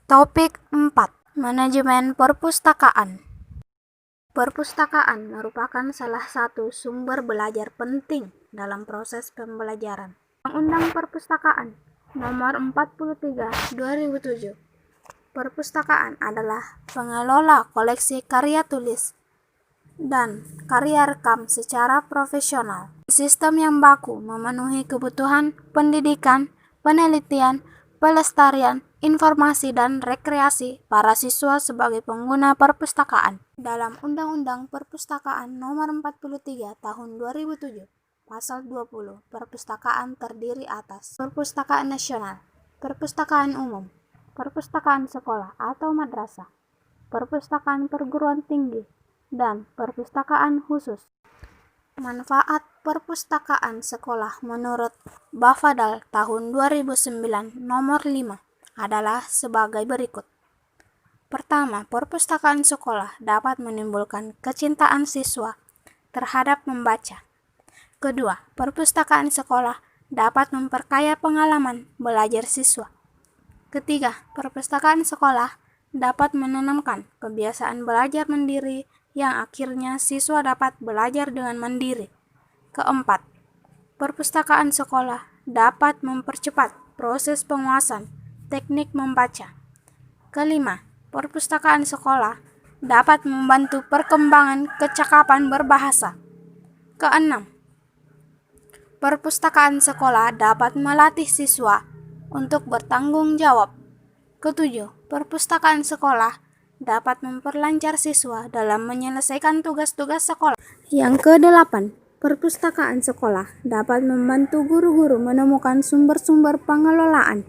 Topik 4. Manajemen perpustakaan. Perpustakaan merupakan salah satu sumber belajar penting dalam proses pembelajaran. Undang-Undang Perpustakaan Nomor 43 2007. Perpustakaan adalah pengelola koleksi karya tulis dan karya rekam secara profesional. Sistem yang baku memenuhi kebutuhan pendidikan, penelitian, pelestarian, informasi, dan rekreasi para siswa sebagai pengguna perpustakaan. Dalam Undang-Undang Perpustakaan Nomor 43 Tahun 2007, Pasal 20, perpustakaan terdiri atas perpustakaan nasional, perpustakaan umum, perpustakaan sekolah atau madrasah, perpustakaan perguruan tinggi, dan perpustakaan khusus. Manfaat perpustakaan sekolah menurut Bafadal tahun 2009 nomor 5 adalah sebagai berikut. Pertama, perpustakaan sekolah dapat menimbulkan kecintaan siswa terhadap membaca. Kedua, perpustakaan sekolah dapat memperkaya pengalaman belajar siswa. Ketiga, perpustakaan sekolah dapat menanamkan kebiasaan belajar mandiri yang akhirnya siswa dapat belajar dengan mandiri. Keempat, perpustakaan sekolah dapat mempercepat proses penguasaan teknik membaca. Kelima, perpustakaan sekolah dapat membantu perkembangan kecakapan berbahasa. Keenam, perpustakaan sekolah dapat melatih siswa untuk bertanggung jawab. Ketujuh, perpustakaan sekolah dapat memperlancar siswa dalam menyelesaikan tugas-tugas sekolah. Yang kedelapan, perpustakaan sekolah dapat membantu guru-guru menemukan sumber-sumber pengelolaan.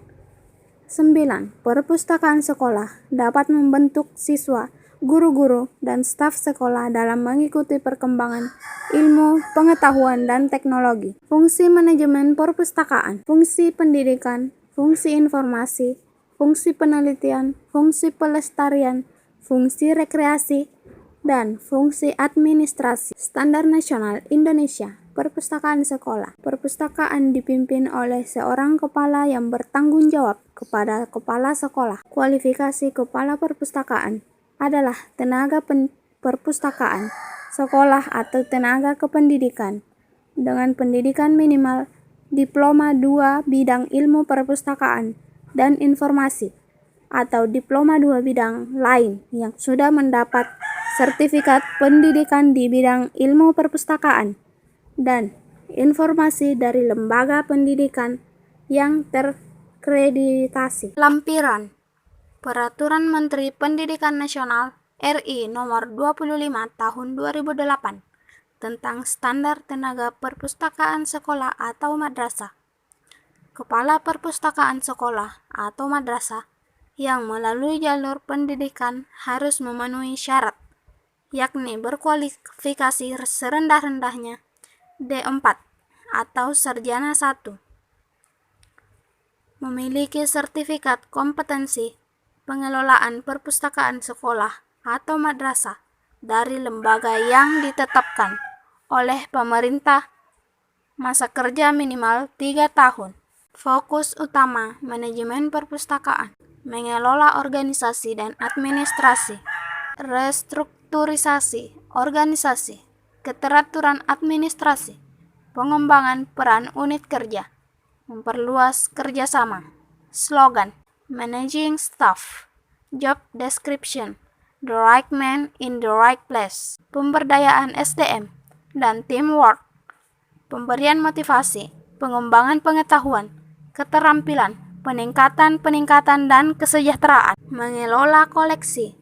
9. Perpustakaan sekolah dapat membentuk siswa, guru-guru, dan staf sekolah dalam mengikuti perkembangan ilmu, pengetahuan, dan teknologi. Fungsi manajemen perpustakaan, fungsi pendidikan, fungsi informasi, fungsi penelitian, fungsi pelestarian, fungsi rekreasi, dan fungsi administrasi. Standar Nasional Indonesia Perpustakaan Sekolah. Perpustakaan dipimpin oleh seorang kepala yang bertanggung jawab kepada kepala sekolah. Kualifikasi kepala perpustakaan adalah tenaga perpustakaan, sekolah atau tenaga kependidikan dengan pendidikan minimal diploma 2 bidang ilmu perpustakaan dan informasi atau diploma 2 bidang lain yang sudah mendapat sertifikat pendidikan di bidang ilmu perpustakaan dan informasi dari lembaga pendidikan yang terkreditasi. Lampiran Peraturan Menteri Pendidikan Nasional RI Nomor 25 Tahun 2008 tentang standar tenaga perpustakaan sekolah atau madrasah. Kepala perpustakaan sekolah atau madrasah yang melalui jalur pendidikan harus memenuhi syarat, yakni berkualifikasi serendah-rendahnya D4 atau sarjana 1, memiliki sertifikat kompetensi pengelolaan perpustakaan sekolah atau madrasah dari lembaga yang ditetapkan oleh pemerintah, masa kerja minimal 3 tahun. Fokus utama manajemen perpustakaan: mengelola organisasi dan administrasi, restrukturisasi organisasi, keteraturan administrasi, pengembangan peran unit kerja, memperluas kerjasama. Slogan: Managing Staff, Job Description, The Right Man in the Right Place, pemberdayaan SDM dan teamwork, pemberian motivasi, pengembangan pengetahuan, keterampilan, peningkatan dan kesejahteraan, mengelola koleksi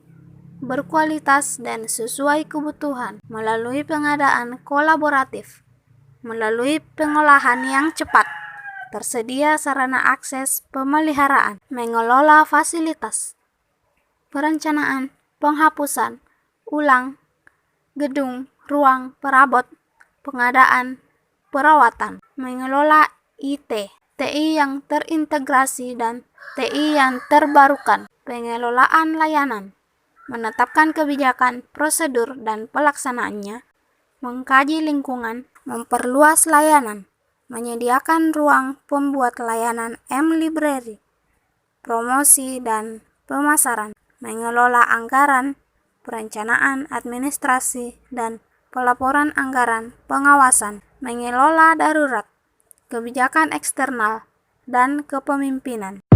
berkualitas dan sesuai kebutuhan melalui pengadaan kolaboratif, melalui pengolahan yang cepat, tersedia sarana akses pemeliharaan, mengelola fasilitas, perencanaan, penghapusan ulang gedung, ruang, perabot, pengadaan, perawatan, mengelola IT, TI yang terintegrasi dan TI yang terbarukan, pengelolaan layanan, menetapkan kebijakan, prosedur, dan pelaksanaannya, mengkaji lingkungan, memperluas layanan, menyediakan ruang pembuat layanan M-Library, promosi dan pemasaran, mengelola anggaran, perencanaan, administrasi, dan pelaporan anggaran, pengawasan, mengelola darurat, kebijakan eksternal, dan kepemimpinan.